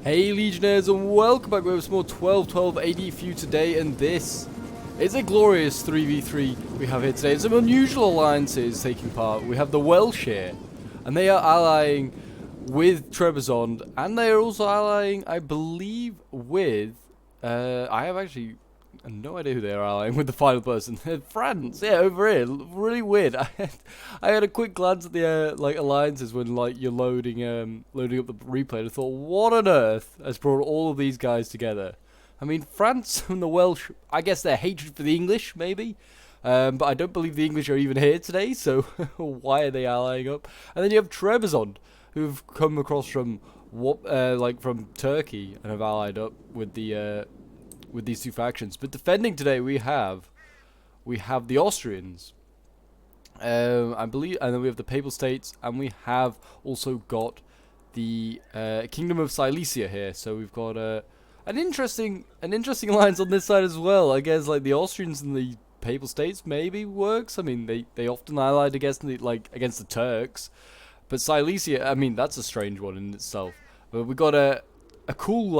Hey Legionnaires, and welcome back with some more 1212 AD for you today, and this is a glorious 3v3 we have here today. Some unusual alliances taking part. We have the Welsh here, and they are allying with Trebizond, and they are also allying, I believe, with, I have actually no idea who they are allying with, the final person. France, yeah, over here. Really weird. I had a quick glance at the like alliances when you're loading up the replay, and I thought, what on earth has brought all of these guys together? I mean, France and the Welsh, I guess their hatred for the English, maybe. But I don't believe the English are even here today, so why are they allying up? And then you have Trebizond, who've come across from from Turkey and have allied up with these two factions. But defending today, we have the Austrians, I believe, and then we have the Papal States, and we have also got the Kingdom of Silesia here. So we've got an interesting alliance on this side as well. I guess like the Austrians and the Papal States maybe works. I mean, they often allied against the Turks, but Silesia, I mean, that's a strange one in itself. But we got a cool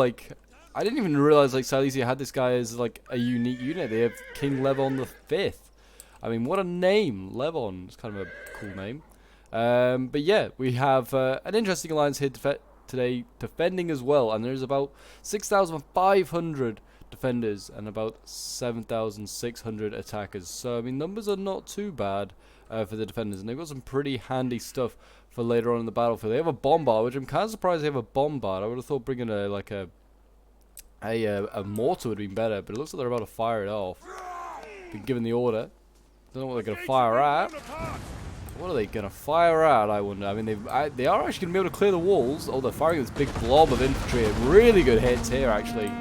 I didn't even realize Silesia had this guy as a unique unit. They have King Levon the Fifth. I mean, what a name, Levon. It's kind of a cool name. But yeah, we have an interesting alliance here today, defending as well. And there's about 6,500 defenders and about 7,600 attackers. So I mean, numbers are not too bad for the defenders, and they've got some pretty handy stuff for later on in the battlefield. They have a bombard, which I'm kind of surprised they have a bombard. I would have thought bringing a mortar would have been better, but it looks like they're about to fire it off. Been given the order. Don't know what they're going to fire at. What are they going to fire at, I wonder? I mean, they are actually going to be able to clear the walls. Oh, they're firing this big blob of infantry. Really good hits here, actually.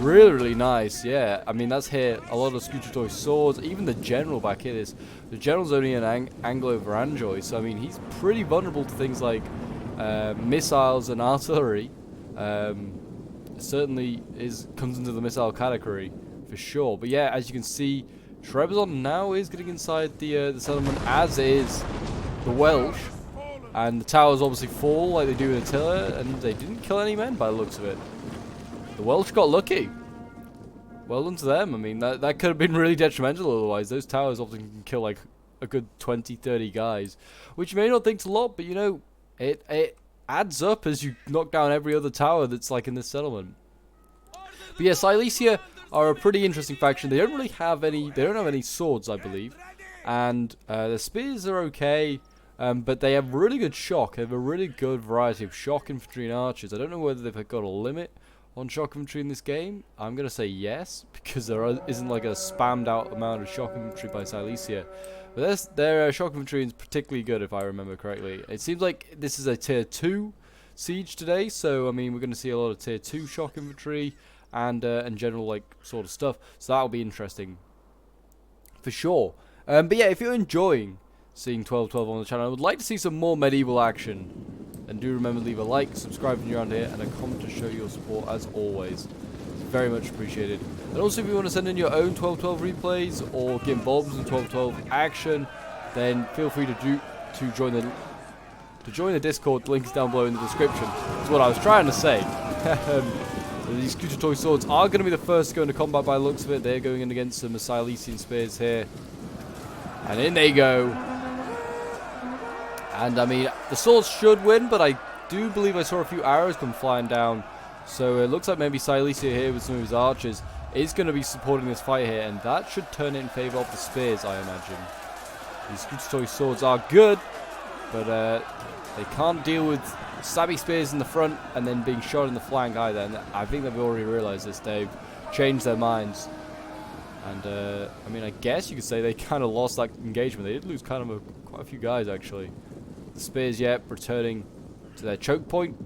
Really, really nice, yeah. I mean, that's hit a lot of Scututoy swords. Even the general back here, the general's only an Anglo-Varangioi, so I mean, he's pretty vulnerable to things like missiles and artillery. Certainly comes into the missile category for sure. But yeah, as you can see, Trebizond now is getting inside the settlement, as is the Welsh, and the towers obviously fall like they do in Attila, and they didn't kill any men by the looks of it. The Welsh got lucky. Well done to them. I mean, that could have been really detrimental otherwise. Those towers often can kill like a good 20, 30 guys, which you may not think's a lot, but you know, it adds up as you knock down every other tower that's in this settlement. But yeah, Silesia are a pretty interesting faction. They don't really have any. They don't have any swords, I believe, and their spears are okay, but they have really good shock. They have a really good variety of shock infantry and archers. I don't know whether they've got a limit on shock infantry in this game. I'm gonna say yes, because there isn't a spammed out amount of shock infantry by Silesia. But their shock infantry is particularly good, if I remember correctly. It seems like this is a tier 2 siege today, so I mean, we're going to see a lot of tier 2 shock infantry and general sort of stuff. So that'll be interesting for sure. But yeah, if you're enjoying seeing 1212 on the channel, I would like to see some more medieval action. And do remember to leave a like, subscribe if you're around here, and a comment to show your support as always. Very much appreciated. And also, if you want to send in your own 1212 replays or get involved in 1212 action, then feel free to join the Discord. The link is down below in the description. That's what I was trying to say. These Scututoy swords are going to be the first to go into combat by the looks of it. They're going in against some Silesian spears here, and in they go. And I mean, the swords should win, but I do believe I saw a few arrows come flying down. So it looks like maybe Silesia here with some of his archers is going to be supporting this fight here, and that should turn it in favour of the spears, I imagine. These Scututoy swords are good, but they can't deal with stabby spears in the front and then being shot in the flank either. And I think they've already realised this. They've changed their minds. And I mean, I guess you could say they kind of lost that engagement. They did lose kind of quite a few guys, actually. The spears, returning to their choke point.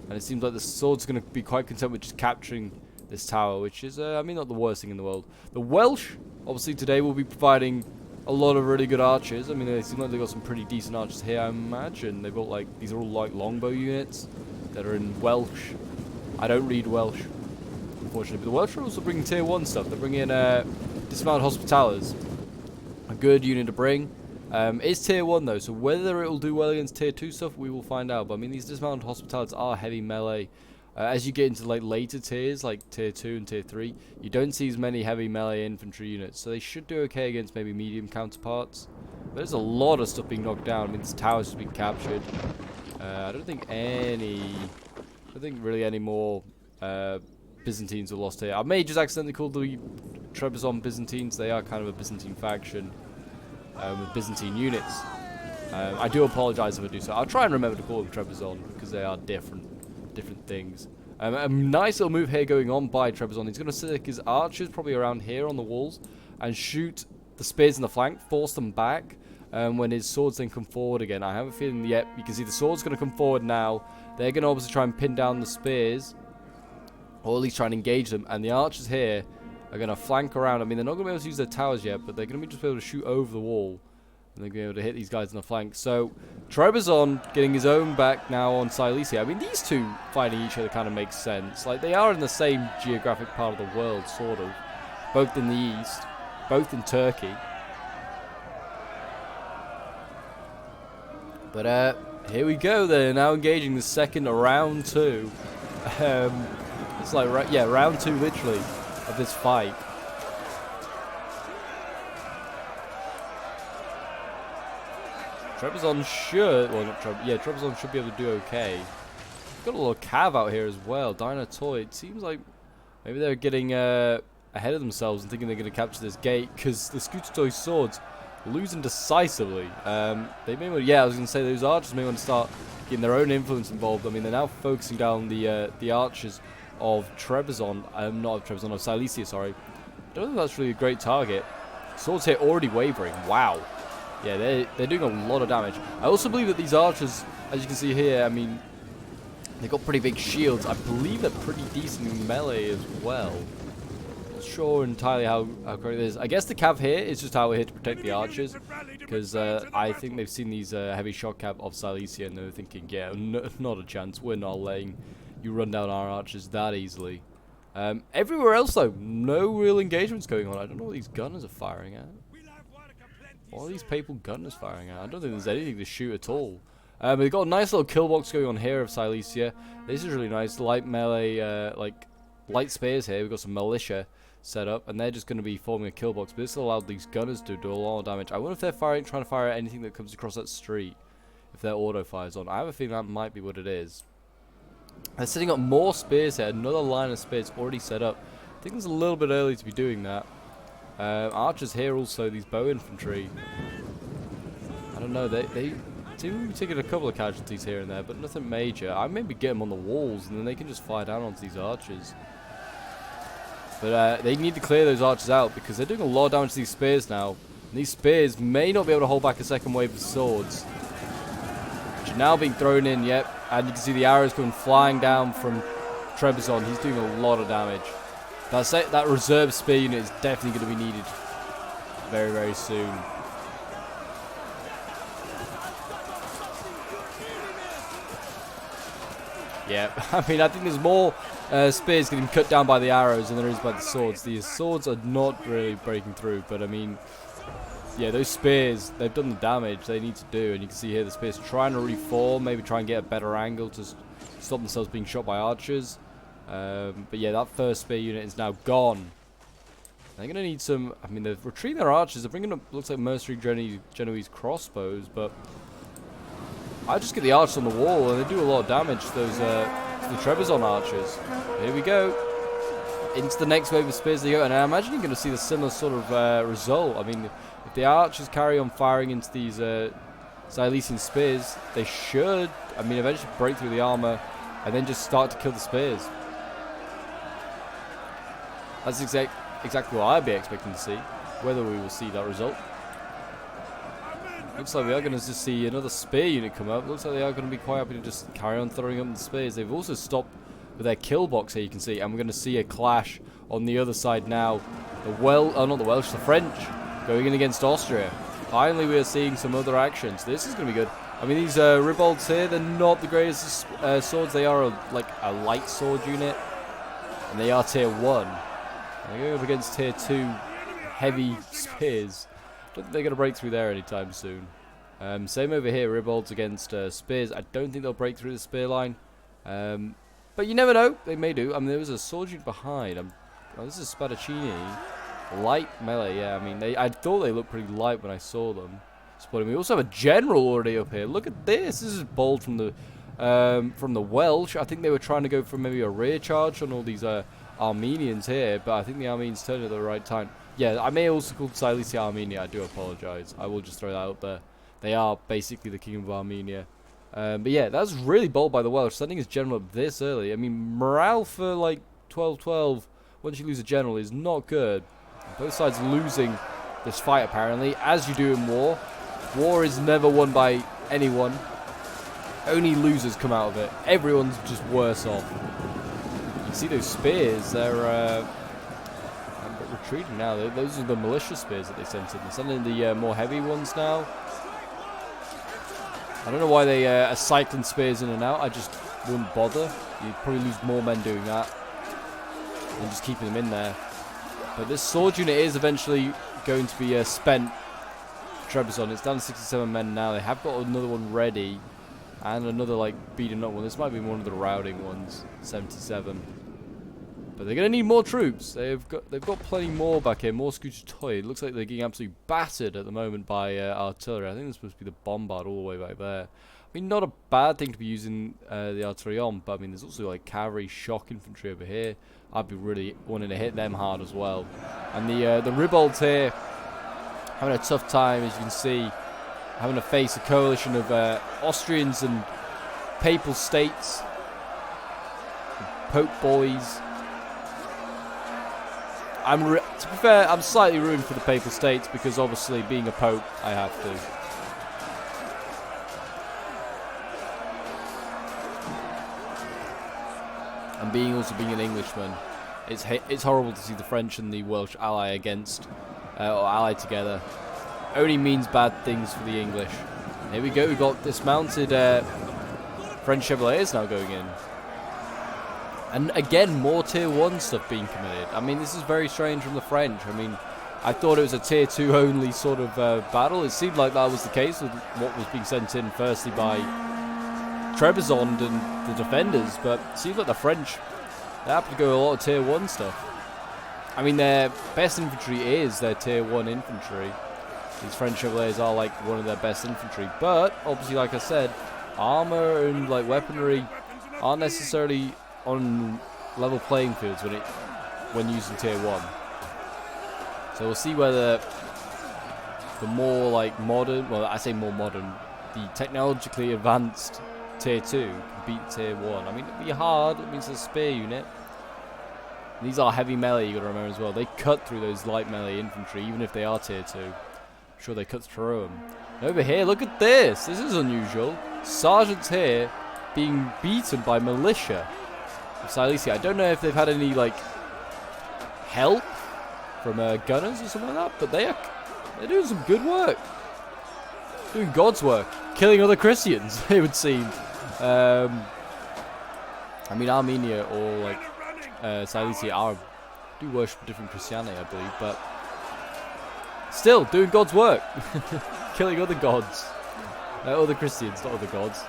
And it seems like the sword's going to be quite content with just capturing this tower, which is, I mean, not the worst thing in the world. The Welsh, obviously, today will be providing a lot of really good archers. I mean, they seem like they've got some pretty decent archers here, I imagine. They've got, these are all, longbow units that are in Welsh. I don't read Welsh, unfortunately. But the Welsh are also bringing tier 1 stuff. They're bringing dismounted hospitalers. A good unit to bring. It's tier 1 though, so whether it will do well against tier 2 stuff, we will find out. But I mean, these dismounted hospitality are heavy melee. As you get into like later tiers, like tier 2 and tier 3, you don't see as many heavy melee infantry units, so they should do okay against maybe medium counterparts. But there's a lot of stuff being knocked down. I mean, this tower's just been captured. I don't think really any more Byzantines were lost here. I may just accidentally call the Trebizond Byzantines. They are kind of a Byzantine faction with Byzantine units. I do apologize if I do so. I'll try and remember to call them Trebizond because they are different things. A nice little move here going on by Trebizond. He's going to stick his archers probably around here on the walls and shoot the spears in the flank, force them back when his swords then come forward again. I have a feeling, yep, you can see the sword's going to come forward now. They're going to obviously try and pin down the spears, or at least try and engage them, and the archers here are going to flank around. I mean, they're not going to be able to use their towers yet, but they're going to be just able to shoot over the wall. And they're going to be able to hit these guys in the flank. So, Trebizond getting his own back now on Silesia. I mean, these two fighting each other kind of makes sense. Like, they are in the same geographic part of the world, sort of. Both in the east. Both in Turkey. But, here we go. They're now engaging the second round 2. It's like, round 2, literally, of this fight. Trebizond should, well not Trebizond should be able to do okay. Got a little cav out here as well, Dynatoy. It seems like maybe they're getting ahead of themselves and thinking they're going to capture this gate, because the Skutatoy swords losing decisively. They may want, I was going to say those archers may want to start getting their own influence involved. I mean, they're now focusing down the archers of Trebizond, not of Trebizond, of Silesia, sorry. I don't think that's really a great target. Swords here already wavering, wow. Yeah, they're doing a lot of damage. I also believe that these archers, as you can see here, I mean, they've got pretty big shields. I believe they're pretty decent in melee as well. Not sure entirely how correct it is. I guess the cav here is just how we're here to protect the archers, because I think they've seen these heavy shot cav of Silesia and they're thinking, yeah, not a chance. We're not letting you run down our archers that easily. Everywhere else, though, no real engagements going on. I don't know what these gunners are firing at. What are these papal gunners firing at? I don't think there's anything to shoot at all. We've got a nice little kill box going on here of Silesia. This is really nice. Light melee, like light spears here. We've got some militia set up, and they're just going to be forming a kill box. But this allowed these gunners to do a lot of damage. I wonder if they're trying to fire at anything that comes across that street. If their auto fires on, I have a feeling that might be what it is. They're setting up more spears here. Another line of spears already set up. I think it's a little bit early to be doing that. Archers here also, these bow infantry. I don't know, they seem to be taking a couple of casualties here and there, but nothing major. I maybe get them on the walls and then they can just fire down onto these archers. But they need to clear those archers out because they're doing a lot of damage to these spears now. And these spears may not be able to hold back a second wave of swords, which are now being thrown in, yep. And you can see the arrows going flying down from Trebizond. He's doing a lot of damage. That reserve spear unit is definitely going to be needed very, very soon. Yeah, I mean, I think there's more spears getting cut down by the arrows than there is by the swords. The swords are not really breaking through, but I mean, yeah, those spears, they've done the damage they need to do. And you can see here the spears trying to reform, maybe try and get a better angle to stop themselves being shot by archers. But yeah, that first spear unit is now gone. They're going to need some, I mean, they're retreating their archers. They're bringing up, looks like mercenary Genoese crossbows, but I just get the archers on the wall and they do a lot of damage to those, the Trebizond archers. Here we go. Into the next wave of spears they go, and I imagine you're going to see the similar sort of result. I mean, if the archers carry on firing into these Silesian spears, they should, I mean, eventually break through the armor and then just start to kill the spears. That's exactly what I'd be expecting to see. Whether we will see that result. Looks like we are going to just see another spear unit come up. Looks like they are going to be quite happy to just carry on throwing up the spears. They've also stopped with their kill box here, you can see. And we're going to see a clash on the other side now. The French going in against Austria. Finally, we are seeing some other actions. This is going to be good. I mean, these Ribolds here, they're not the greatest swords. They are like a light sword unit. And they are tier 1. They're going up against tier 2 heavy spears. I don't think they're going to break through there anytime soon. Same over here, Ribolds against spears. I don't think they'll break through the spear line. But you never know. They may do. I mean, there was a sword unit behind. Oh, this is Spadaccini. Light melee, yeah. I mean, I thought they looked pretty light when I saw them. Spotting. We also have a general already up here. Look at this. This is bold from the Welsh. I think they were trying to go for maybe a rear charge on all these Armenians here, but I think the Armenians turned at the right time. Yeah, I may also call Silesia Armenia. I do apologize. I will just throw that out there. They are basically the Kingdom of Armenia. But yeah, that's really bold by the Welsh. Sending his general up this early. I mean, morale for like 12-12 once you lose a general is not good. Both sides losing this fight apparently, as you do in war. War is never won by anyone. Only losers come out of it. Everyone's just worse off. You see those spears, they're retreating now. Those are the militia spears that they sent in. They're sending the more heavy ones now. I don't know why they are cycling spears in and out. I just wouldn't bother. You'd probably lose more men doing that than just keeping them in there. But this sword unit is eventually going to be spent. Trebizond. It's down to 67 men now. They have got another one ready. And another, like, beaten up one. This might be one of the routing ones. 77. But they're going to need more troops. They've got plenty more back here. More Scooter Toy. It looks like they're getting absolutely battered at the moment by artillery. I think this supposed to be the bombard all the way back there. I mean, not a bad thing to be using the artillery on. But, I mean, there's also, like, cavalry, shock infantry over here. I'd be really wanting to hit them hard as well. And the Ribolds here having a tough time, as you can see. Having to face a coalition of Austrians and Papal States. Pope boys. To be fair, I'm slightly rooting for the Papal States because obviously being a Pope, I have to. And being an Englishman, it's horrible to see the French and the Welsh ally against, or ally together. Only means bad things for the English. Here we go, we've got dismounted French Chevaliers now going in. And again, more tier 1 stuff being committed. I mean, this is very strange from the French. I mean, I thought it was a tier 2 only sort of battle. It seemed like that was the case with what was being sent in firstly by Trebizond and the defenders. But it seems like the French, they happen to go a lot of tier 1 stuff. I mean, their best infantry is their tier 1 infantry. These French Chevaliers are like one of their best infantry, but obviously, like I said, armor and like weaponry aren't necessarily on level playing fields when using tier 1. So we'll see whether the more like modern, well, I say more modern, the technologically advanced tier 2 can beat tier 1. I mean, it'd be hard. It means a spear unit. These are heavy melee. You got to remember as well. They cut through those light melee infantry, even if they are tier 2. Sure, they cut through them. And over here, look at this. This is unusual. Sergeants here being beaten by militia of Silesia. I don't know if they've had any like help from gunners or something like that, but they're doing some good work. Doing God's work, killing other Christians. It would seem. I mean, Armenia or like Silesia do worship different Christianity, I believe, but. Still, doing God's work. Killing other gods. Other Christians, not other gods.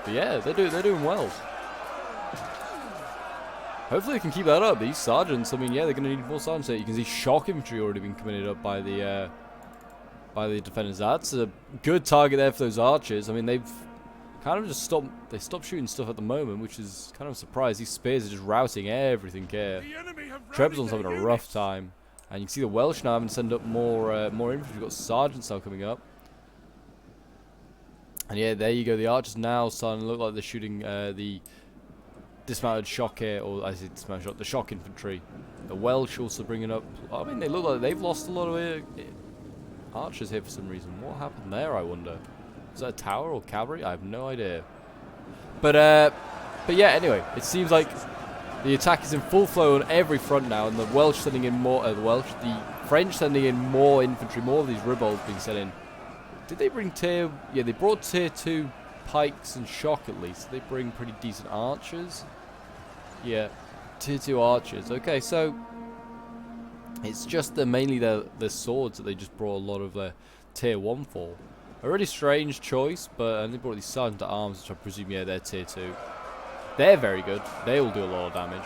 But yeah, they're doing well. Hopefully they can keep that up. These sergeants, I mean, yeah, they're going to need more sergeants here. You can see shock infantry already being committed up by the defenders. That's a good target there for those archers. I mean, they've kind of just stopped shooting stuff at the moment, which is kind of a surprise. These spears are just routing everything here. Trebizond's having a rough time. And you can see the Welsh now having to send up more infantry. We've got sergeants now coming up. And yeah, there you go. The archers now starting to look like they're shooting the dismounted shock here. Or I say dismounted shock, the shock infantry. The Welsh also bringing up. I mean, they look like they've lost a lot of archers here for some reason. What happened there, I wonder? Is that a tower or cavalry? I have no idea. But yeah, anyway, it seems like the attack is in full flow on every front now, and the Welsh sending in more. The French sending in more infantry, more of these Ribolds being sent in. Did they bring tier? Yeah, they brought tier 2 pikes and shock at least. Did they bring pretty decent archers? Yeah, tier 2 archers. Okay, so it's just mainly the swords that they just brought a lot of tier 1 for. A really strange choice, but they brought these sergeant at arms, which I presume, yeah, they're tier 2. They're very good. They will do a lot of damage.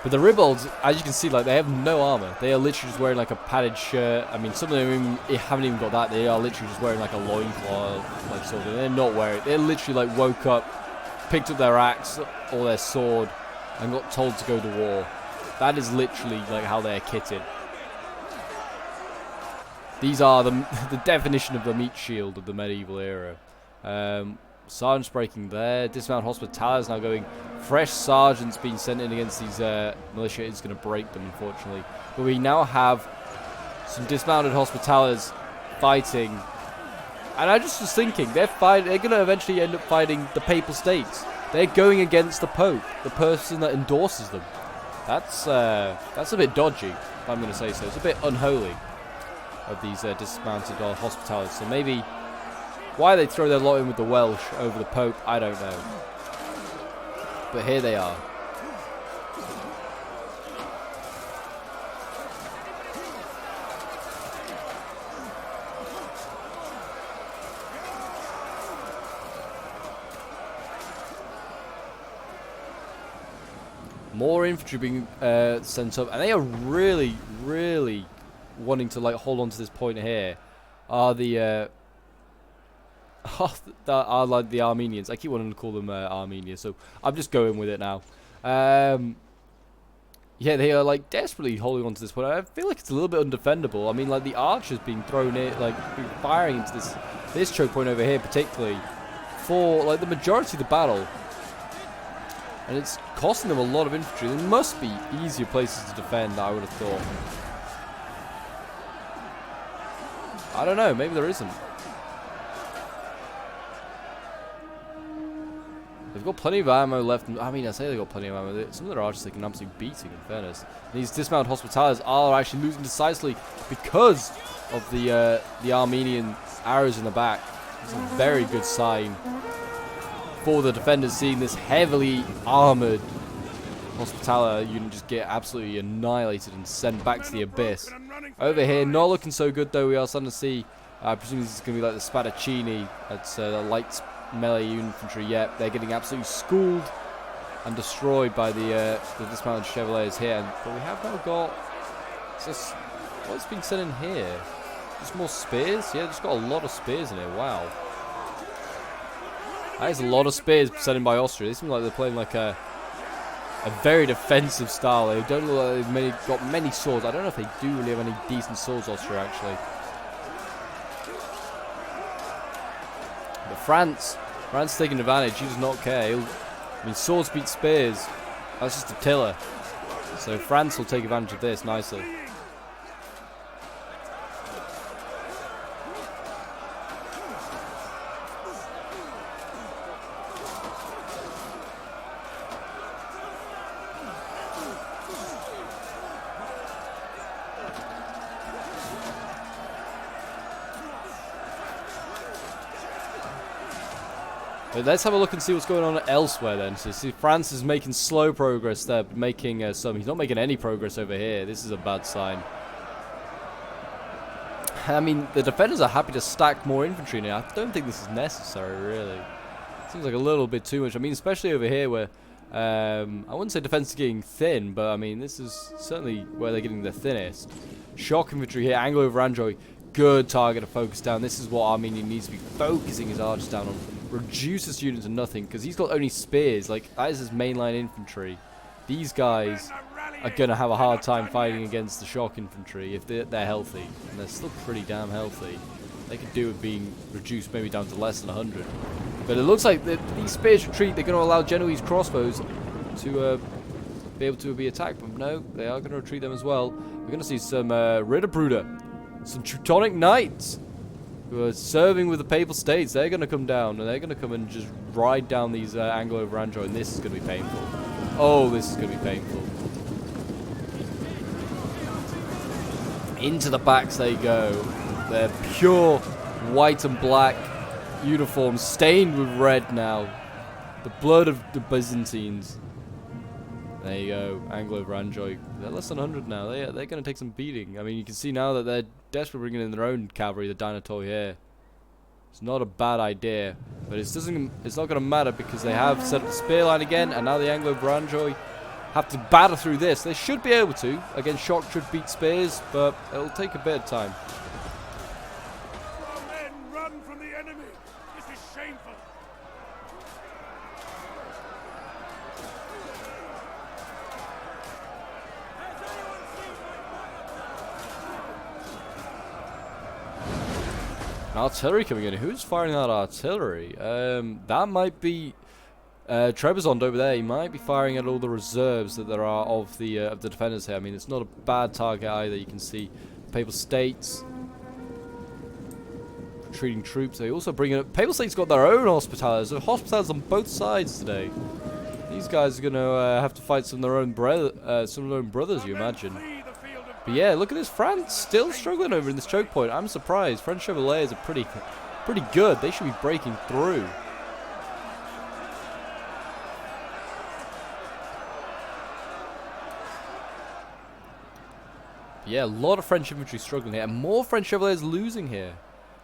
But the Ribolds, as you can see, like, they have no armor. They are literally just wearing like a padded shirt. I mean, some of them haven't even got that. They are literally just wearing like a loincloth, like sort of. They're not wearing. They literally like woke up, picked up their axe or their sword, and got told to go to war. That is literally like how they're kitted. These are the definition of the meat shield of the medieval era. Sergeants breaking there. Dismount Hospitalis now going. Fresh sergeants being sent in against these militia is going to break them, unfortunately. But we now have some dismounted Hospitalis fighting. And I just was thinking, they're going to eventually end up fighting the Papal States. They're going against the Pope, the person that endorses them. That's a bit dodgy, if I'm going to say so. It's a bit unholy of these dismounted Hospitalis. So maybe why they throw their lot in with the Welsh over the Pope, I don't know. But here they are. More infantry being sent up, and they are really, really wanting to like hold on to this point here. Are the are like the Armenians. I keep wanting to call them Armenia, so I'm just going with it now. Yeah, they are like desperately holding on to this point. I feel like it's a little bit undefendable. I mean, like the archers being thrown in, like being firing into this choke point over here, particularly for like the majority of the battle, and it's costing them a lot of infantry. There must be easier places to defend, I would have thought. I don't know. Maybe there isn't. They've got plenty of ammo left. I mean, I say they've got plenty of ammo. Some of their archers take an absolute beating, in fairness. And these dismounted Hospitalis are actually losing decisively because of the Armenian arrows in the back. It's a very good sign for the defenders, seeing this heavily armoured Hospitalia unit just get absolutely annihilated and sent back to the abyss. Over here, not looking so good, though. We are starting to see, I presume this is going to be like the Spadaccini. That's the light melee infantry. Yep, they're getting absolutely schooled and destroyed by the dismounted chevaliers here. But we have now got just what's been sent in here? Just more spears? Yeah, just got a lot of spears in here. Wow, that is a lot of spears sent in by Austria. They seem like they're playing like a very defensive style. They don't look like they've got many swords. I don't know if they do really have any decent swords, Austria, actually. But France taking advantage. He does not care. I mean, swords beat spears. That's just Attila. So France will take advantage of this nicely. But let's have a look and see what's going on elsewhere then. So see, France is making slow progress there, but making some. He's not making any progress over here. This is a bad sign. I mean, the defenders are happy to stack more infantry now. I don't think this is necessary, really. Seems like a little bit too much. I mean, especially over here where I wouldn't say defense is getting thin, but I mean, this is certainly where they're getting the thinnest. Shock infantry here, Anglo-Varangioi, good target to focus down. This is what Armenia needs to be focusing his archers down on. Reduce this unit to nothing, because he's got only spears. Like, that is his mainline infantry. These guys are going to have a hard time fighting against the shock infantry if they're healthy. And they're still pretty damn healthy. They could do with being reduced maybe down to less than 100. But it looks like these spears retreat. They're going to allow Genoese crossbows to be able to be attacked. But no, they are going to retreat them as well. We're going to see some Ritterbruder, some Teutonic Knights, who are serving with the Papal States. They're going to come down, and they're going to come and just ride down these Anglo-Varangioi, and this is going to be painful. Oh, this is going to be painful. Into the backs they go. They're pure white and black uniforms, stained with red now. The blood of the Byzantines. There you go, Anglo-Varangioi. They're less than 100 now. They're going to take some beating. I mean, you can see now that they're desperately bringing in their own cavalry, the Dinotaur here. It's not a bad idea, but it's not going to matter because they have set up the spear line again, and now the Anglo-Barangoi have to batter through this. They should be able to. Again, shock should beat spears, but it'll take a bit of time. Men, run from the enemy. This is shameful. Artillery coming in. Who's firing that artillery? That might be Trebizond over there. He might be firing at all the reserves that there are of the defenders here. I mean, it's not a bad target either. You can see Papal States retreating troops. They also bring in Papal States got their own hospitallers. There are hospitallers on both sides today. These guys are gonna have to fight some of their own brothers, you imagine. But yeah, look at this. France still struggling over in this choke point. I'm surprised. French Chevaliers are pretty good. They should be breaking through. But yeah, a lot of French infantry struggling here, and more French Chevaliers losing here.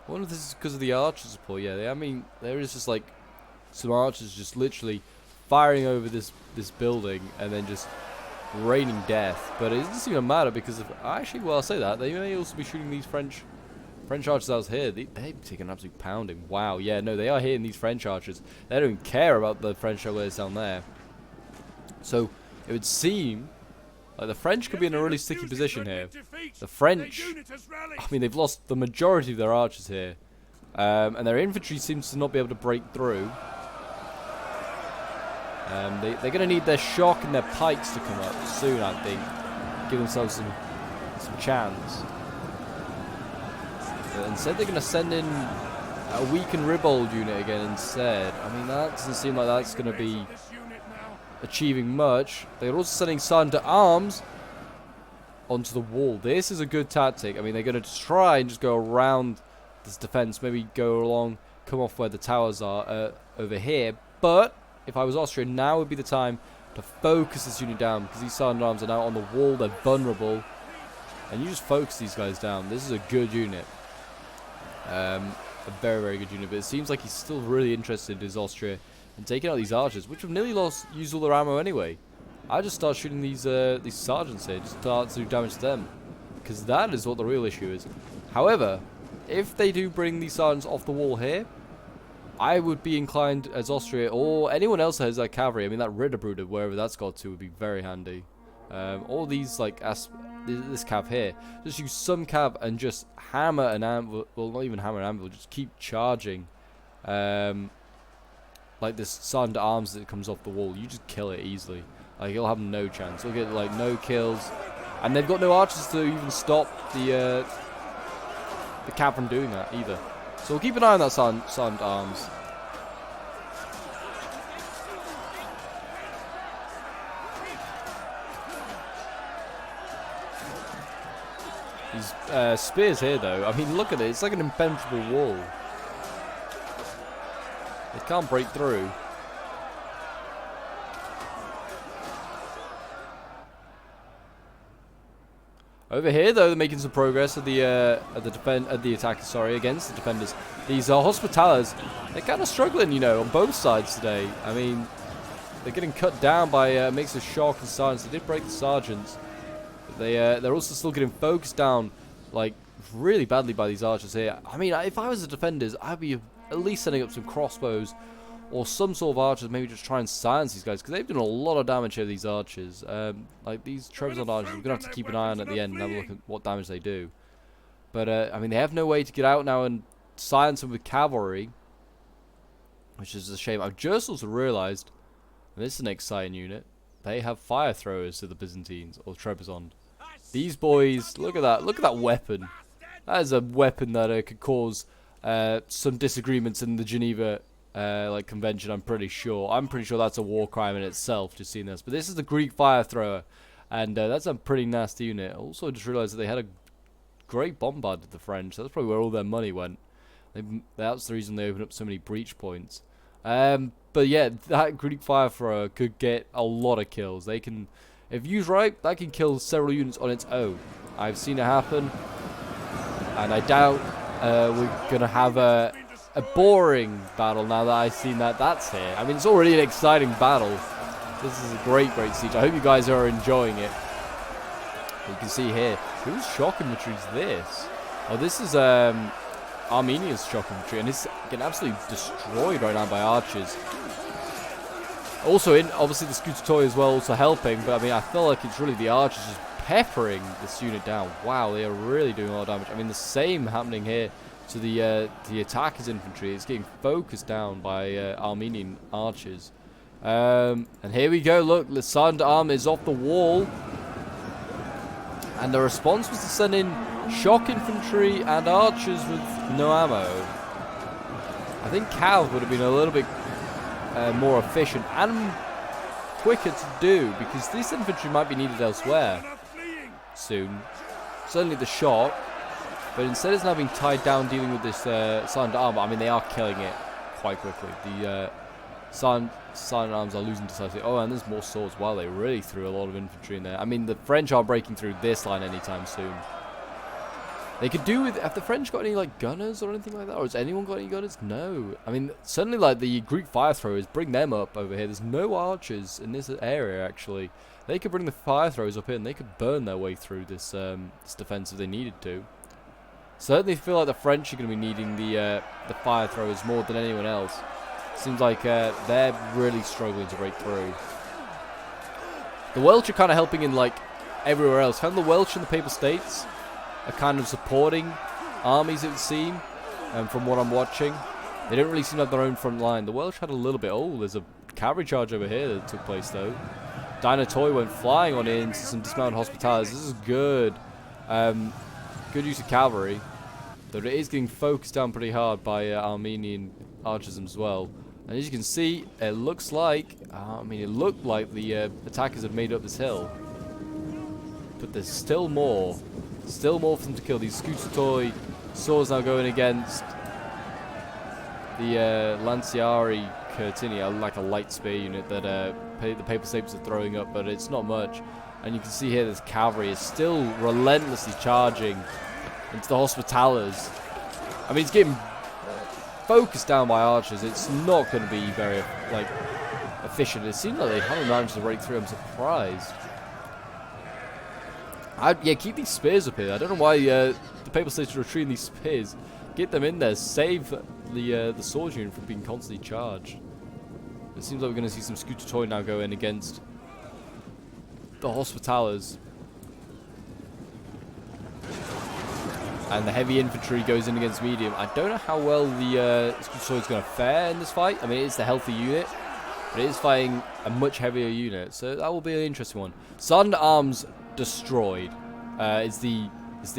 I wonder if this is because of the archer support. Yeah, I mean, there is just like some archers just literally firing over this building and then just raining death, but it doesn't seem to matter because of actually, well, I'll say that they may also be shooting these French archers out here. They've taken an absolute pounding. Wow, yeah, no, they are hitting these French archers. They don't care about the French Chevaliers down there. So it would seem like the French could be in a really sticky position here. The French, I mean, they've lost the majority of their archers here, and their infantry seems to not be able to break through. They're going to need their shock and their pikes to come up soon, I think. Give themselves some chance. But instead, they're going to send in a weakened Ribold unit again instead. I mean, that doesn't seem like that's going to be achieving much. They're also sending Sergeant at Arms onto the wall. This is a good tactic. I mean, they're going to try and just go around this defense, maybe go along, come off where the towers are over here. But if I was Austrian, now would be the time to focus this unit down, because these Sergeant Arms are now on the wall, they're vulnerable, and you just focus these guys down. This is a good unit. A very, very good unit, but it seems like he's still really interested, is Austria, in taking out these archers, which have nearly used all their ammo anyway. I just start shooting these sergeants here, just start to do damage to them, because that is what the real issue is. However, if they do bring these sergeants off the wall here, I would be inclined as Austria or anyone else that has that cavalry. I mean, that Ritterbruder, wherever that's got to, would be very handy. All these, like, this cav here, just use some cav and just hammer an anvil. Well, not even hammer an anvil, just keep charging. Like this Sergeant at Arms that comes off the wall, you just kill it easily. Like, you'll have no chance. You'll get, like, no kills. And they've got no archers to even stop the cav from doing that either. So we'll keep an eye on that Sergeant Arms. These spears here, though, I mean, look at it. It's like an impenetrable wall. They can't break through. Over here, though, they're making some progress at the attackers, sorry, against the defenders. These Hospitallers, they're kind of struggling, you know, on both sides today. I mean, they're getting cut down by a mix of shock and sergeants. They did break the sergeants, but they're also still getting focused down, like, really badly by these archers here. I mean, if I was the defenders, I'd be at least setting up some crossbows or some sort of archers, maybe just try and silence these guys, because they've done a lot of damage here, these archers. Like these Trebizond archers, we're going to have to keep an eye on at the end and have a look at what damage they do. But, I mean, they have no way to get out now and silence them with cavalry, which is a shame. I've just also realised, and this is an exciting unit, they have fire throwers to the Byzantines, or Trebizond. These boys, look at that weapon. That is a weapon that could cause some disagreements in the Geneva like convention. I'm pretty sure that's a war crime in itself, just seeing this. But this is the Greek fire thrower, and that's a pretty nasty unit. Also, I just realised that they had a great bombard of the French. That's probably where all their money went. That's the reason they opened up so many breach points. But yeah, that Greek fire thrower could get a lot of kills. They can, if used right, that can kill several units on its own. I've seen it happen. And I doubt we're going to have a boring battle now that I've seen that that's here. I mean, it's already an exciting battle. This is a great siege. I hope you guys are enjoying it. You can see here, whose shock infantry is this? Oh, this is Armenia's shock infantry, and it's getting absolutely destroyed right now by archers. Also, obviously the Scutitoi as well, also helping, but I mean, I feel like it's really the archers just peppering this unit down. Wow, they are really doing a lot of damage. I mean, the same happening here to the attackers' infantry. It's getting focused down by Armenian archers. And here we go. Look, the Sergeant Arm is off the wall. And the response was to send in shock infantry and archers with no ammo. I think Cav would have been a little bit more efficient and quicker to do, because this infantry might be needed elsewhere soon. Certainly the shock. But instead it's now being tied down dealing with this Sergeant Arm. I mean, they are killing it quite quickly. The Sergeant Arms are losing decisively. Oh, and there's more swords. Wow, they really threw a lot of infantry in there. I mean, the French are breaking through this line anytime soon. They could do with... Have the French got any, like, gunners or anything like that? Or has anyone got any gunners? No. I mean, certainly, like, the Greek fire throwers, bring them up over here. There's no archers in this area, actually. They could bring the fire throwers up here, and they could burn their way through this, this defense if they needed to. Certainly feel like the French are going to be needing the fire throwers more than anyone else. Seems like they're really struggling to break through. The Welsh are kind of helping in, like, everywhere else. Kind of the Welsh and the Papal States are kind of supporting armies, it would seem, from what I'm watching. They don't really seem to have their own front line. The Welsh had a little bit... Oh, there's a cavalry charge over here that took place, though. Dinotoi went flying on into some dismounted hospitalities. This is good. Good use of cavalry. Though it is getting focused down pretty hard by Armenian archers as well. And as you can see, it looks like... I mean, it looked like the attackers had made up this hill. But there's still more. Still more for them to kill. These Scutitoi swords now going against the Lanciari Curtini, like a light spear unit that the Papal States are throwing up, but it's not much. And you can see here this cavalry is still relentlessly charging into the Hospitalers. I mean, it's getting focused down by archers. It's not going to be very, like, efficient. It seems like they haven't managed to break through. I'm surprised. Yeah, keep these spears up here. I don't know why the Papal States are retreating these spears. Get them in there. Save the sword unit from being constantly charged. It seems like we're going to see some Scutitoi now go in against the Hospitalers. And the heavy infantry goes in against medium. I don't know how well the Scutitoi is going to fare in this fight. I mean, it's the healthy unit, but it is fighting a much heavier unit. So that will be an interesting one. Sergeant Arms destroyed. Is the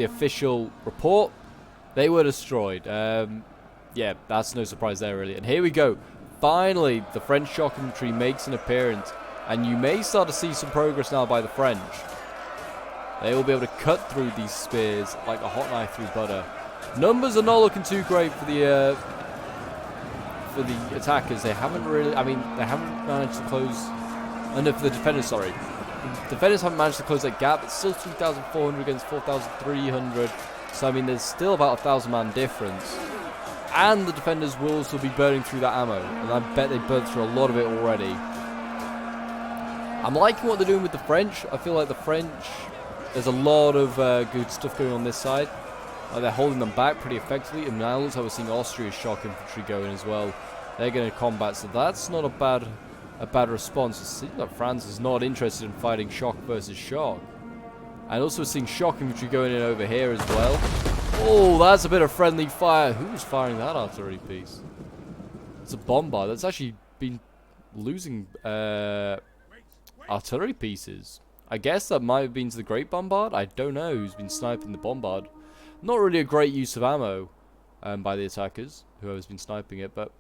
official report. They were destroyed. Yeah, that's no surprise there, really. And here we go. Finally, the French shock infantry makes an appearance. And you may start to see some progress now by the French. They will be able to cut through these spears like a hot knife through butter. Numbers are not looking too great for the attackers. They haven't really... I mean, they haven't managed to close... no, for the defenders, sorry. The defenders haven't managed to close that gap. It's still 3,400 against 4,300. So, I mean, there's still about a 1,000-man difference. And the defenders will also be burning through that ammo. And I bet they burned through a lot of it already. I'm liking what they're doing with the French. I feel like the French... There's a lot of good stuff going on this side. They're holding them back pretty effectively. And now it looks like we're seeing Austria's shock infantry going as well. They're going to combat. So that's not a bad response. It seems like France is not interested in fighting shock versus shock. And also seeing shock infantry going in over here as well. Oh, that's a bit of friendly fire. Who's firing that artillery piece? It's a bombard. That's actually been losing artillery pieces. I guess that might have been to the Great Bombard. I don't know who's been sniping the bombard. Not really a great use of ammo by the attackers, whoever's been sniping it, but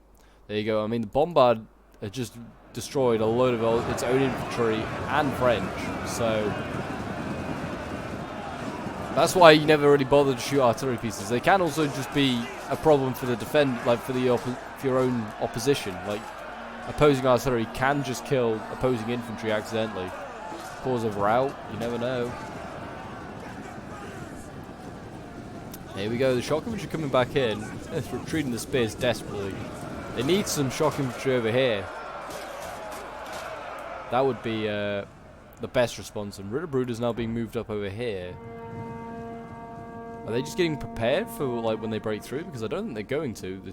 there you go. I mean, the bombard had just destroyed a load of its own infantry and French, so that's why you never really bother to shoot artillery pieces. They can also just be a problem for the for your own opposition. Like, opposing artillery can just kill opposing infantry accidentally. Cause of rout, you never know. Here we go, the shock infantry coming back in. It's retreating the spears desperately. They need some shock infantry over here. That would be the best response. And Ritterbruder's now being moved up over here. Are they just getting prepared for like when they break through? Because I don't think they're going to.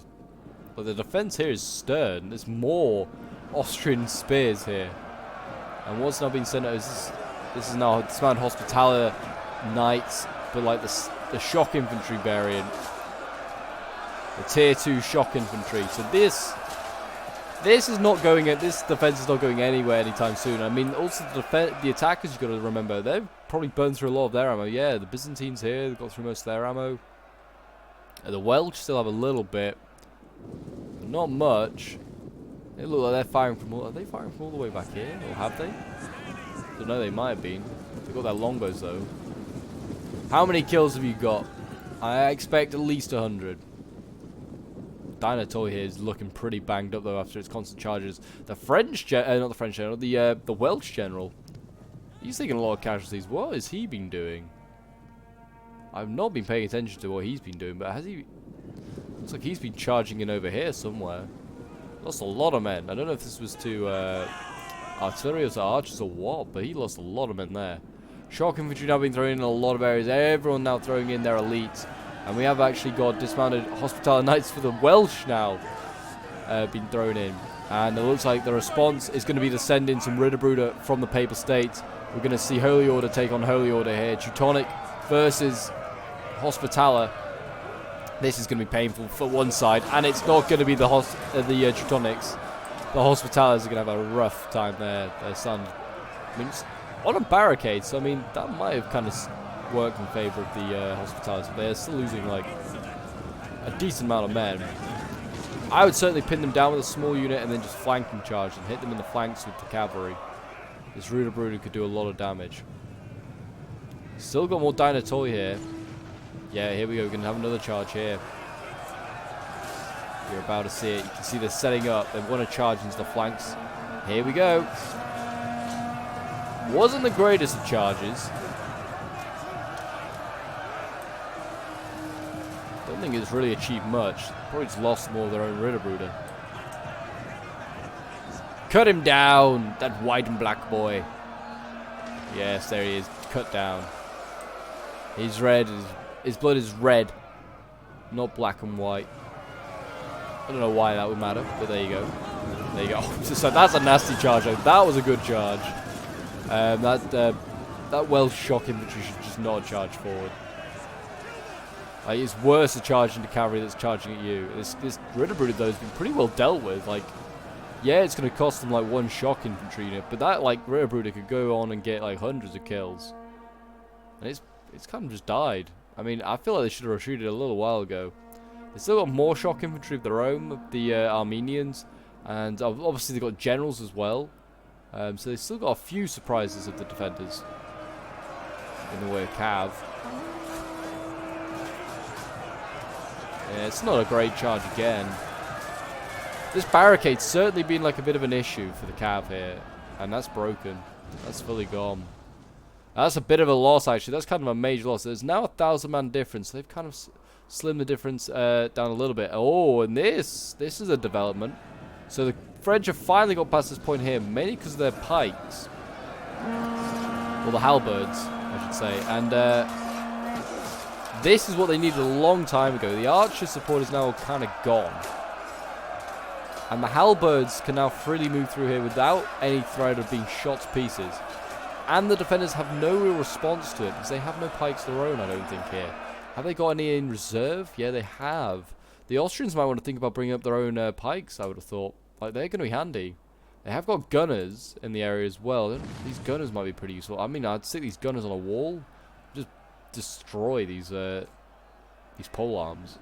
The defense here is stern. There's more Austrian spears here. And what's now being sent out is this is now dismounted Hospitaller Knights, but like the shock infantry variant. The tier 2 shock infantry. So this is not going at this defense is not going anywhere anytime soon. I mean, also the attackers, you've got to remember, they've probably burned through a lot of their ammo. Yeah, the Byzantines here, they've got through most of their ammo. The Welsh still have a little bit, but not much. They look like they're firing from all. Are they firing from all the way back here, or have they? Don't know. They might have been. They've got their longbows though. How many kills have you got? I expect at least 100. Dinotoy here is looking pretty banged up though after its constant charges. The French, not the French general, the Welsh general. He's taking a lot of casualties. What has he been doing? I've not been paying attention to what he's been doing, but has he? Looks like he's been charging in over here somewhere. Lost a lot of men. I don't know if this was to artillery or to archers or what, but he lost a lot of men there. Shock infantry now being thrown in a lot of areas. Everyone now throwing in their elites. And we have actually got dismounted Hospitaller Knights for the Welsh now being thrown in. And it looks like the response is going to be to send in some Ritterbruder from the Papal States. We're going to see Holy Order take on Holy Order here. Teutonic versus Hospitaller. This is going to be painful for one side, and it's not going to be the Teutonics. The Hospitallers are going to have a rough time there. Their son, I mean, it's on a barricade, so I mean that might have kind of worked in favour of the Hospitallers, but they're still losing like a decent amount of men. I would certainly pin them down with a small unit and then just flanking charge and hit them in the flanks with the cavalry. This Ritterbruder could do a lot of damage. Still got more Dinotoy here. Yeah, here we go. We're going to have another charge here. You're about to see it. You can see they're setting up. They want to charge into the flanks. Here we go. Wasn't the greatest of charges. Don't think it's really achieved much. Probably just lost more of their own Ritterbruder. Cut him down, that white and black boy. Yes, there he is. Cut down. He's red. His blood is red, not black and white. I don't know why that would matter, but there you go. There you go. So that's a nasty charge. That was a good charge. That Welsh shock infantry should just not charge forward. Like, it's worse to charge into cavalry that's charging at you. This Ritterbruder though has been pretty well dealt with. Like, yeah, it's going to cost them like one shock infantry unit, but that like Ritterbruder could go on and get like hundreds of kills. And it's kind of just died. I mean, I feel like they should have retreated a little while ago. They still got more shock infantry of their own, the Armenians, and obviously they've got generals as well. So they've still got a few surprises of the defenders in the way of cav. Yeah, it's not a great charge again. This barricade's certainly been like a bit of an issue for the cav here, and that's broken. That's fully gone. That's a bit of a loss, actually. That's kind of a major loss. There's now a 1,000-man difference. They've kind of slimmed the difference down a little bit. Oh, and this is a development. So the French have finally got past this point here, mainly because of their pikes. Or the halberds, I should say. And this is what they needed a long time ago. The archer support is now kind of gone. And the halberds can now freely move through here without any threat of being shot to pieces. And the defenders have no real response to it because they have no pikes of their own, I don't think, here. Have they got any in reserve? Yeah, they have. The Austrians might want to think about bringing up their own pikes, I would have thought. Like, they're going to be handy. They have got gunners in the area as well. These gunners might be pretty useful. I mean, I'd stick these gunners on a wall. Just destroy these pole arms.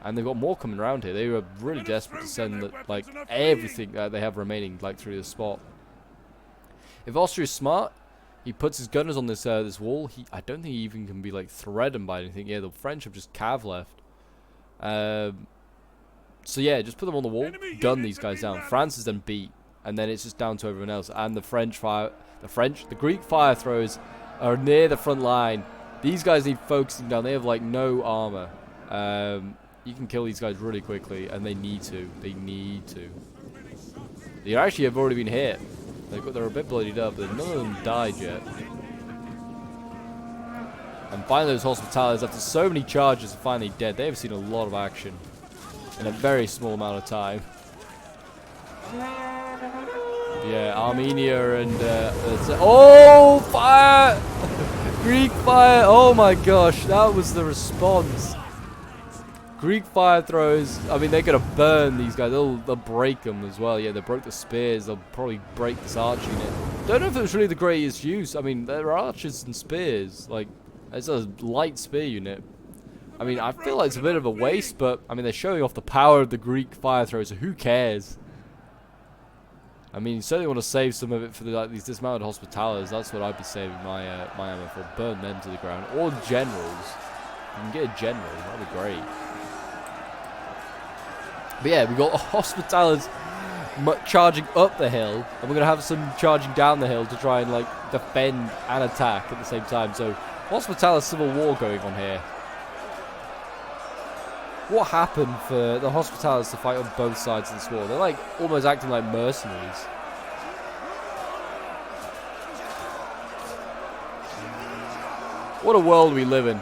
And they've got more coming around here. They were really desperate to send, like, everything that they have remaining, like, through this spot. If Austria's smart, he puts his gunners on this this wall. I don't think he even can be like threatened by anything. Yeah, the French have just cav left. So yeah, just put them on the wall, gun these guys down. France is then beat, and then it's just down to everyone else. And the Greek fire throwers are near the front line. These guys need focusing down. They have like no armor. You can kill these guys really quickly, and they need to. They need to. They actually have already been hit. They're a bit bloodied up, but none of them died yet. And finally those hospitalities, after so many charges, are finally dead. They've seen a lot of action in a very small amount of time. Yeah, Armenia and... oh, fire! Greek fire! Oh my gosh, that was the response. Greek fire throws, I mean, they're going to burn these guys. They'll break them as well. Yeah, they broke the spears. They'll probably break this arch unit. Don't know if it was really the greatest use. I mean, there are archers and spears. Like, it's a light spear unit. I mean, I feel like it's a bit of a waste, but, I mean, they're showing off the power of the Greek fire throws, so who cares? I mean, you certainly want to save some of it for these dismounted hospitalities. That's what I'd be saving my ammo for. Burn them to the ground. Or generals. You can get a general. That'd be great. But yeah, we've got hospitalities charging up the hill, and we're going to have some charging down the hill to try and, like, defend and attack at the same time. So, hospitalities civil war going on here. What happened for the hospitalities to fight on both sides of this war? They're, like, almost acting like mercenaries. What a world we live in.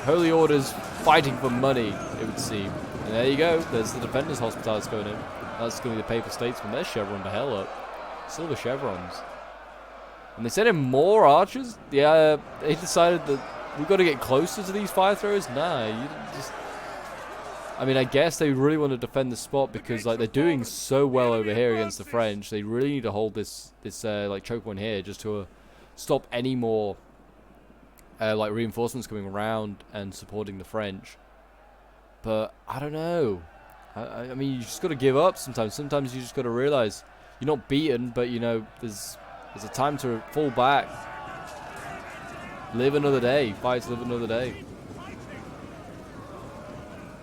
Holy Orders fighting for money, it would seem. And there you go, there's the Defenders Hospitalities going in. That's going to be the Papal Statesmen. They're chevron to hell up. Silver chevrons. And they sent in more archers? Yeah, they decided that we've got to get closer to these fire throwers? Nah, you just... I mean, I guess they really want to defend the spot because, like, they're doing so well over here against the French. They really need to hold this like, choke point here just to stop any more, like, reinforcements coming around and supporting the French. But, I don't know. I mean, you just got to give up sometimes. Sometimes you just got to realize you're not beaten, but, you know, there's a time to fall back. Live another day. Fight to live another day.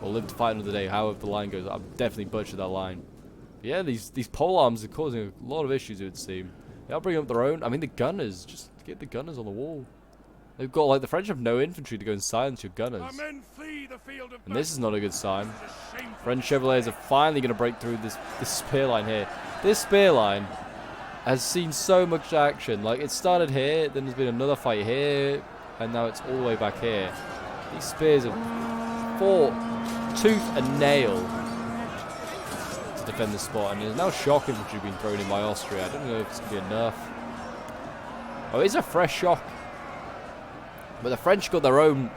Or live to fight another day, however the line goes. I've definitely butchered that line. But yeah, these pole arms are causing a lot of issues, it would seem. They'll bring up their own. I mean, the gunners. Just get the gunners on the wall. They've got, like, the French have no infantry to go and silence your gunners. And this is not a good sign. French Chevaliers are finally going to break through this spear line here. This spear line has seen so much action. Like, it started here, then there's been another fight here, and now it's all the way back here. These spears have fought tooth and nail to defend the spot, and there's now shock infantry being thrown in by Austria. I don't know if it's going to be enough. Oh, it's a fresh shock. But the French got their own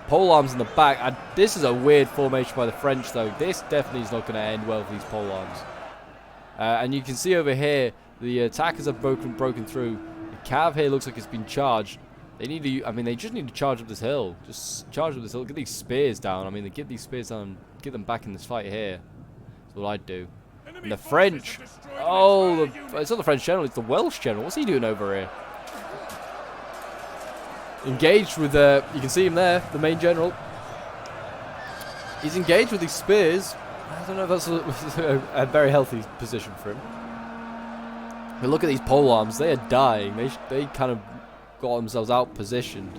pole arms in the back. And this is a weird formation by the French, though. This definitely is not going to end well for these pole arms. And you can see over here, the attackers have broken through. The cav here looks like it's been charged. They need to, I mean, they just need to charge up this hill. Just charge up this hill. Get these spears down. I mean, they get these spears down and get them back in this fight here. That's what I'd do. And the French. Oh, it's not the French general. It's the Welsh general. What's he doing over here? Engaged with, you can see him there, the main general. He's engaged with these spears. I don't know if that's a very healthy position for him. But look at these pole arms. They are dying. They kind of got themselves out positioned.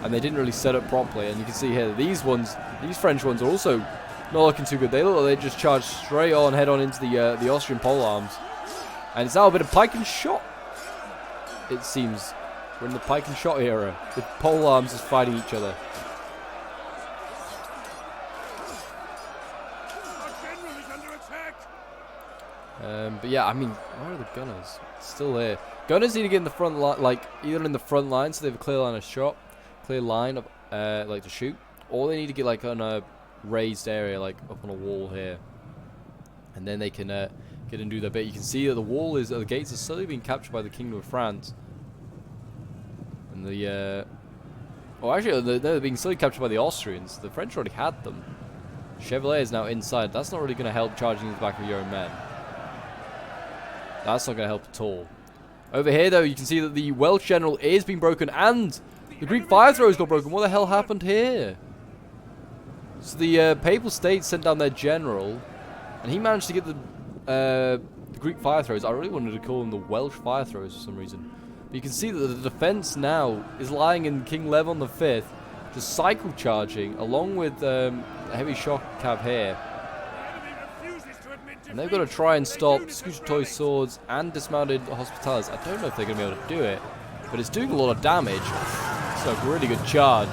And they didn't really set up properly. And you can see here, these French ones are also not looking too good. They look like they just charged straight on, head on into the Austrian pole arms. And it's now a bit of pike and shot, it seems. We're in the pike and shot era, with pole arms just fighting each other. But yeah, I mean, where are the gunners? Still there. Gunners need to get in the front line, like either in the front line, so they have a clear line of shot, clear line of like to shoot, or they need to get like on a raised area, like up on a wall here, and then they can get and do their bit. You can see that the gates are slowly being captured by the Kingdom of France. And they're being slowly captured by the Austrians. The French already had them. Chevalier is now inside. That's not really going to help charging into the back of your own men. That's not going to help at all. Over here, though, you can see that the Welsh general is being broken, and the Greek fire throwers got broken. What the hell happened here? So the Papal States sent down their general, and he managed to get the Greek fire throwers. I really wanted to call them the Welsh fire throwers for some reason. You can see that the defense now is lying in King Levon V. just cycle charging along with a heavy shock cav here. And they've got to try and stop Scututoy swords and dismounted hospitales. I don't know if they're going to be able to do it, but it's doing a lot of damage. So a really good charge.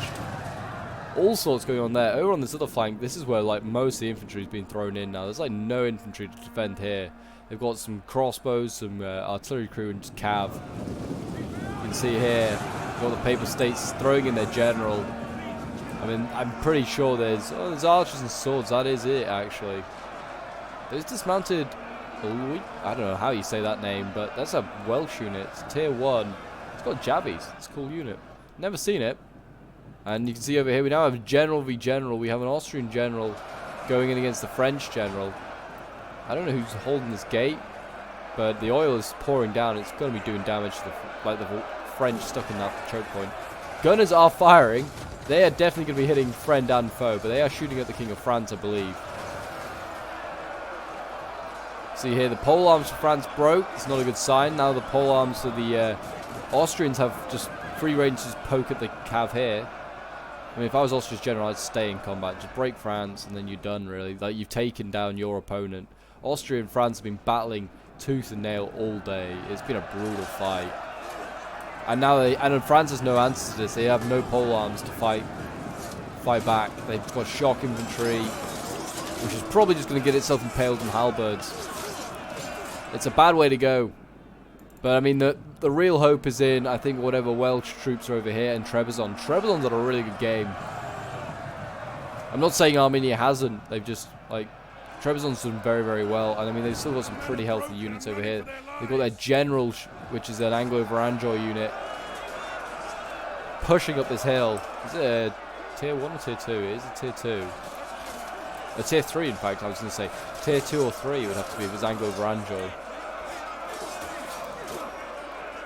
All sorts going on there. Over on this other flank, this is where like most of the infantry is being thrown in now. There's like no infantry to defend here. They've got some crossbows, some artillery crew, and just cav. You can see here, you've got the Papal States throwing in their general. I mean, I'm pretty sure there's archers and swords. That is it, actually. There's dismounted. I don't know how you say that name, but that's a Welsh unit. It's tier 1. It's got jabbies. It's a cool unit. Never seen it. And you can see over here, we now have general v general. We have an Austrian general going in against the French general. I don't know who's holding this gate, but the oil is pouring down. It's going to be doing damage to the French stuck in that choke point. Gunners are firing. They are definitely going to be hitting friend and foe, but they are shooting at the King of France, I believe. See here, the pole arms for France broke. It's not a good sign. Now the pole arms for the Austrians have just free range to poke at the cav here. I mean, if I was Austria's general, I'd stay in combat. Just break France, and then you're done, really. Like, you've taken down your opponent. Austria and France have been battling tooth and nail all day. It's been a brutal fight. And now France has no answer to this. They have no pole arms to fight back. They've got shock infantry, which is probably just going to get itself impaled on halberds. It's a bad way to go. But, I mean, the real hope is in, I think, whatever Welsh troops are over here and Trebizond. Trebizond's had a really good game. I'm not saying Armenia hasn't. They've just, like, Trebizond's done very, very well. And, I mean, they've still got some pretty healthy units over here. They've got their general, which is an Anglo-Varangian unit, pushing up this hill. Is it a tier 1 or tier 2? It is a tier 2. A tier 3, in fact, I was going to say. Tier 2 or 3 would have to be if it's Anglo-Varangian.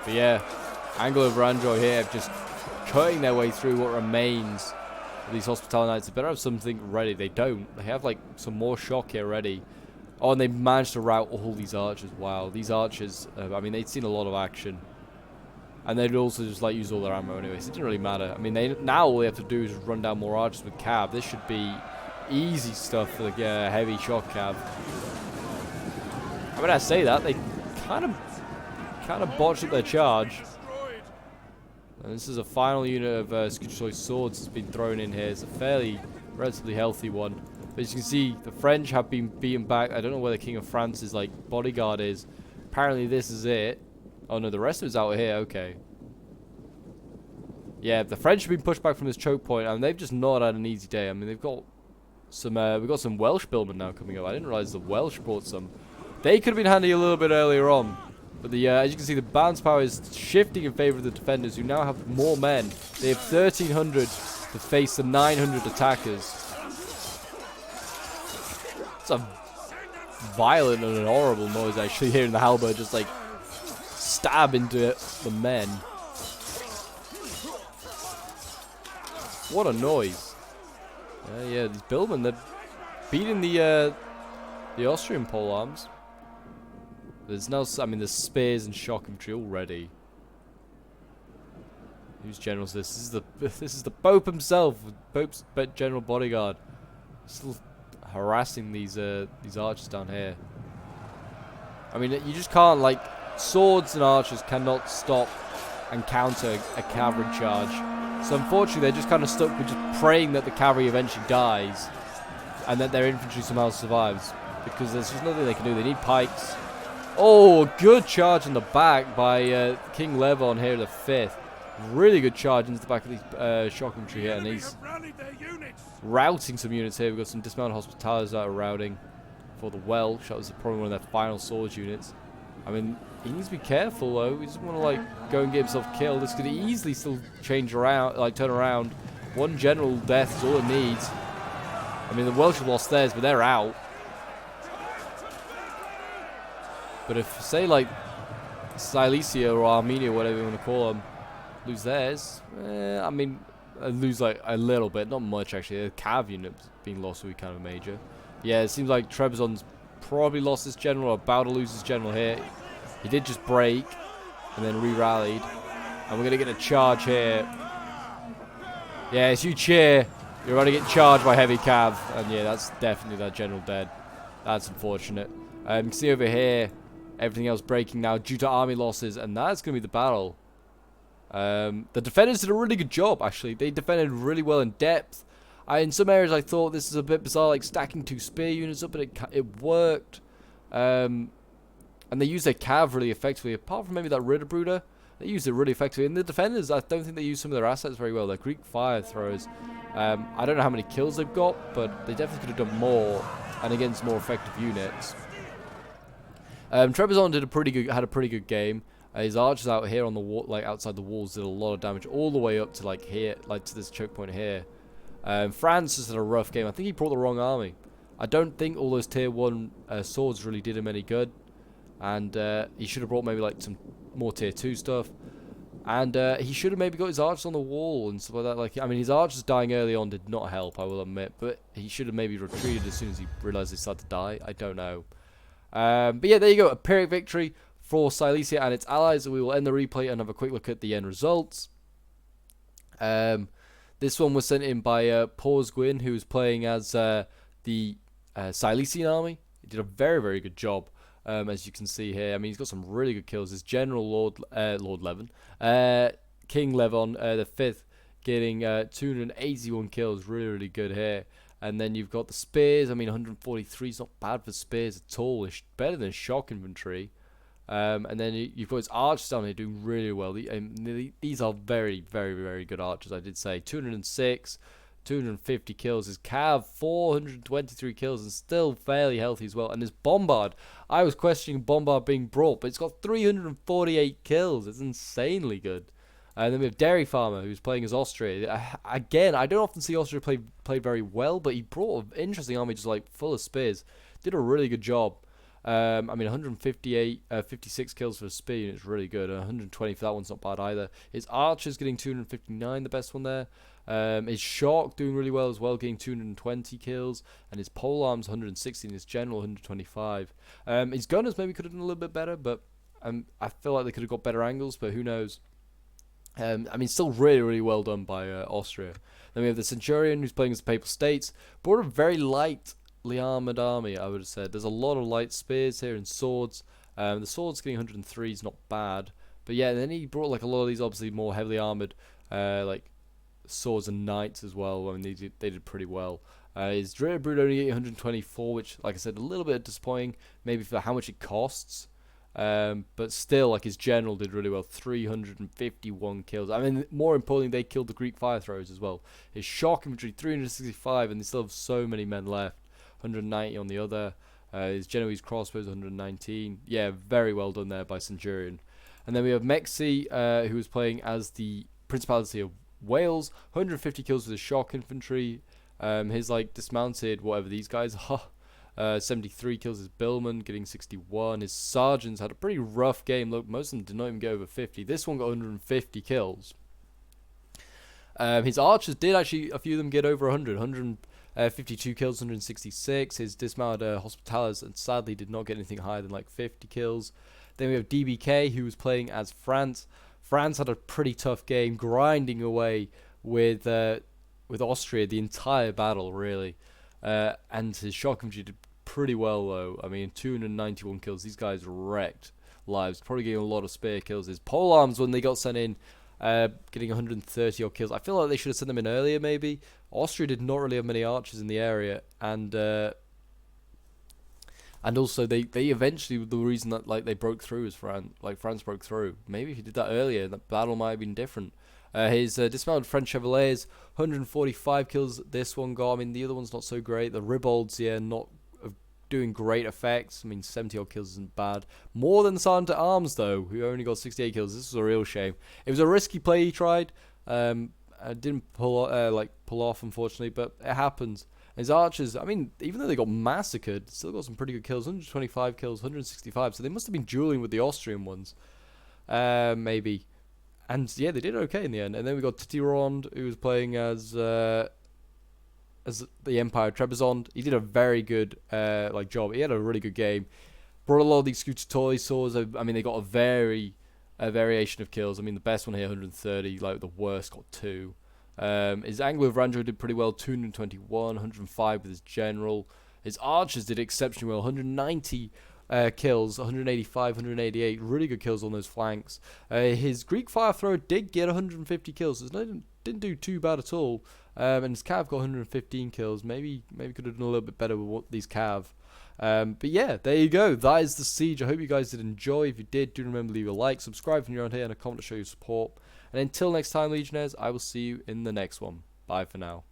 But yeah, Anglo-Varangian here just cutting their way through what remains of these Hospital Knights. They better have something ready. They don't. They have like some more shock here ready. Oh, and they managed to rout all these archers. Wow, these archers, I mean, they'd seen a lot of action. And they'd also just like use all their ammo anyway, so it didn't really matter. I mean, now all they have to do is run down more archers with cav. This should be easy stuff for the heavy shock cav. I mean, I say that, they kind of botched up their charge. And this is a final unit of Scututoy swords that's been thrown in here. It's a relatively healthy one. But as you can see, the French have been beaten back. I don't know where the King of France's like bodyguard is. Apparently this is it. Oh no, the rest of it's out here. Okay. Yeah, the French have been pushed back from this choke point, and they've just not had an easy day. I mean, they've got some we've got some Welsh billmen now coming up. I didn't realize the Welsh brought some. They could have been handy a little bit earlier on. But as you can see, the balance power is shifting in favor of the defenders, who now have more men. They have 1,300 to face the 900 attackers. It's a violent and an horrible noise, actually, hearing the halberd just, like, stab into the men. What a noise. Yeah, these billmen, they're beating the Austrian polearms. There's no, I mean, there's spears and shock infantry already. Whose general's this? This is the Pope himself, Pope's general bodyguard, still harassing these archers down here. I mean, you just can't, like, swords and archers cannot stop and counter a cavalry charge. So unfortunately, they're just kind of stuck with just praying that the cavalry eventually dies, and that their infantry somehow survives, because there's just nothing they can do. They need pikes. Oh, good charge in the back by King Levon here, the 5th. Really good charge into the back of these shock infantry here, and he's routing some units here. We've got some dismounted hospitales that are routing for the Welsh. That was probably one of their final swords units. I mean, he needs to be careful though. He doesn't want to like go and get himself killed. This could easily still change around, like turn around. One general death is all it needs. I mean, the Welsh have lost theirs, but they're out. But if, say, like, Silesia or Armenia, whatever you want to call them, lose theirs, I mean, lose, like, a little bit. Not much, actually. The cav unit being lost would be kind of major. Yeah, it seems like Trebizond's probably lost his general, or about to lose his general here. He did just break, and then re-rallied. And we're going to get a charge here. Yeah, as you cheer, you're about to get charged by heavy cav. And yeah, that's definitely that general dead. That's unfortunate. You can see over here, everything else breaking now due to army losses. And that's going to be the battle. The defenders did a really good job, actually. They defended really well in depth. In some areas, I thought this is a bit bizarre, like stacking 2 spear units up, but it worked. And they used their cav really effectively, apart from maybe that Ritterbrüder. They used it really effectively. And the defenders, I don't think they used some of their assets very well. Their Greek fire throwers, I don't know how many kills they've got, but they definitely could have done more and against more effective units. Trebizond had a pretty good game. His archers out here on the wall, like outside the walls, did a lot of damage all the way up to like here, like to this choke point here. France just had a rough game. I think he brought the wrong army. I don't think all those tier 1 swords really did him any good. And he should have brought maybe like some more tier 2 stuff. And he should have maybe got his archers on the wall and stuff like that. Like, I mean, his archers dying early on did not help, I will admit. But he should have maybe retreated as soon as he realized they started to die. I don't know. But yeah, there you go. A Pyrrhic victory for Silesia and its allies. We will end the replay and have a quick look at the end results. This one was sent in by PopeJohnPaul, who was playing as the Silesian army. He did a very, very good job, as you can see here. I mean, he's got some really good kills. His general, Lord Levon, King Levon, the 5th, getting 281 kills. Really, really good here. And then you've got the spears. I mean, 143 is not bad for spears at all. It's better than shock infantry. And then you've got his archers down here doing really well. These are very, very, very good archers, I did say. 206, 250 kills. His cav, 423 kills, and still fairly healthy as well. And his bombard, I was questioning bombard being brought, but it's got 348 kills. It's insanely good. And then we have Dairy Farmer, who's playing as Austria. Again, I don't often see Austria play very well, but he brought an interesting army just like full of spears. Did a really good job. I mean, 158, 56 kills for a spear unit is really good. 120 for that one's not bad either. His archers getting 259, the best one there. His shock doing really well as well, getting 220 kills. And his pole arms 160, and his general 125. His gunners maybe could have done a little bit better, but I feel like they could have got better angles, but who knows. I mean, still really, really well done by Austria. Then we have the Centurion, who's playing as the Papal States. Brought a very lightly armoured army, I would have said. There's a lot of light spears here and swords. The swords getting 103 is not bad. But yeah, then he brought like a lot of these obviously more heavily armoured like swords and knights as well. I mean, they did pretty well. His Ritterbrüder only getting 124, which, like I said, a little bit disappointing, maybe for how much it costs. But still, like, his general did really well. 351 kills. I mean, more importantly, they killed the Greek fire throwers as well. His shock infantry 365, and they still have so many men left. 190 on the other. His Genoese crossbows 119. Yeah, very well done there by Centurion. And then we have Mexi, who was playing as the Principality of Wales. 150 kills with his shock infantry. His like dismounted whatever these guys are. 73 kills his billman, getting 61. His sergeants had a pretty rough game. Look, most of them did not even go over 50. This one got 150 kills. His archers did actually, a few of them get over 100. 152 kills, 166. His dismounted hospitallers, and sadly did not get anything higher than like 50 kills. Then we have DBK, who was playing as France. France had a pretty tough game, grinding away with Austria the entire battle, really. And his shock infantry did pretty well, though. I mean, 291 kills. These guys wrecked lives. Probably getting a lot of spear kills. His pole arms, when they got sent in, getting 130 odd kills. I feel like they should have sent them in earlier, maybe. Austria did not really have many archers in the area, and also they eventually, the reason that like they broke through is France broke through. Maybe if he did that earlier, the battle might have been different. His dismounted French Chevaliers, 145 kills this one got. I mean, the other one's not so great. The Ribolds, yeah, not doing great effects. I mean, 70 odd kills isn't bad. More than the Sergeant at Arms, though, who only got 68 kills. This was a real shame. It was a risky play he tried. I didn't pull off, unfortunately, but it happens. His archers, I mean, even though they got massacred, still got some pretty good kills. 125 kills, 165. So they must have been dueling with the Austrian ones. Maybe. And yeah, they did okay in the end. And then we got Trebizond, who was playing as the Empire Trebizond. He did a very good job. He had a really good game. Brought a lot of these scooter toy swords. I mean, they got a variation of kills. I mean, the best one here, 130. Like the worst got 2. His Anglo Vrangel did pretty well, 221, 105 with his general. His archers did exceptionally well, 190 kills, 185, 188, really good kills on those flanks. His Greek fire thrower did get 150 kills, so didn't do too bad at all. And his cav got 115 kills. Maybe could have done a little bit better with these cav. But yeah, there you go. That is the siege. I hope you guys did enjoy. If you did, do remember to leave a like, subscribe if you're around here, and a comment to show your support. And until next time, Legionnaires, I will see you in the next one. Bye for now.